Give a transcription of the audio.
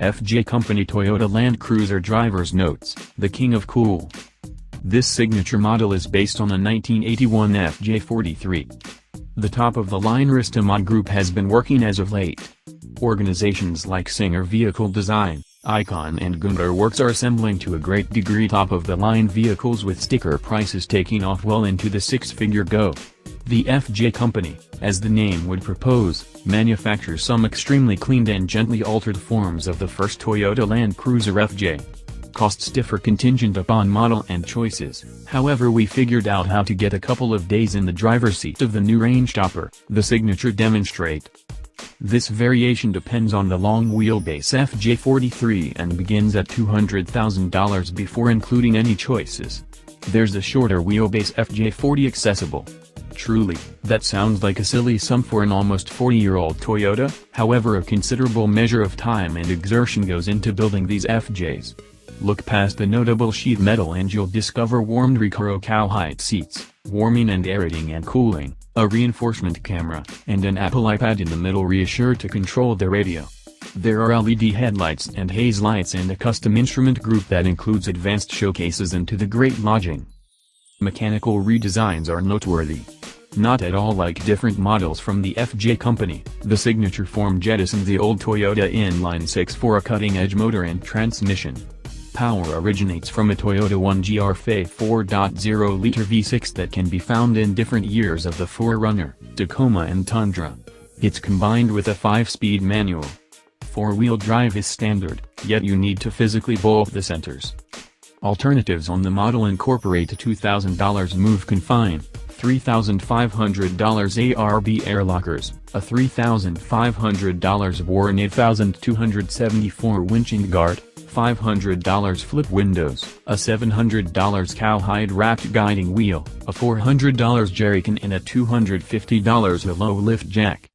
FJ Company Toyota Land Cruiser Driver's Notes, the king of cool. This signature model is based on a 1981 FJ43. The top-of-the-line restomod group has been working as of late. Organizations like Singer Vehicle Design, Icon and Gunther Werks are assembling to a great degree top-of-the-line vehicles with sticker prices taking off well into the six-figure go. The FJ Company, as the name would propose, manufactures some extremely cleaned and gently altered forms of the first Toyota Land Cruiser FJ. Costs differ contingent upon model and choices, however we figured out how to get a couple of days in the driver's seat of the new range topper, the signature demonstrate. This variation depends on the long wheelbase FJ43 and begins at $200,000 before including any choices. There's a shorter wheelbase FJ40 accessible. Truly, that sounds like a silly sum for an almost 40-year-old Toyota, however a considerable measure of time and exertion goes into building these FJs. Look past the notable sheet metal and you'll discover warmed Recaro cowhide seats, warming and aerating and cooling, a reinforcement camera, and an Apple iPad in the middle reassured to control the radio. There are LED headlights and haze lights and a custom instrument group that includes advanced showcases into the great lodging. Mechanical redesigns are noteworthy. Not at all like different models from the FJ Company, the signature form jettisoned the old Toyota inline-six for a cutting-edge motor and transmission. Power originates from a Toyota 1GR 4.0-liter V6 that can be found in different years of the 4Runner, Tacoma and Tundra. It's combined with a 5-speed manual. Four-wheel drive is standard, yet you need to physically bolt the centers. Alternatives on the model incorporate a $2,000 move confine, $3,500 ARB air lockers, a $3,500 Warren 8274 winching guard, $500 flip windows, a $700 cowhide wrapped guiding wheel, a $400 jerrycan and a $250 low lift jack.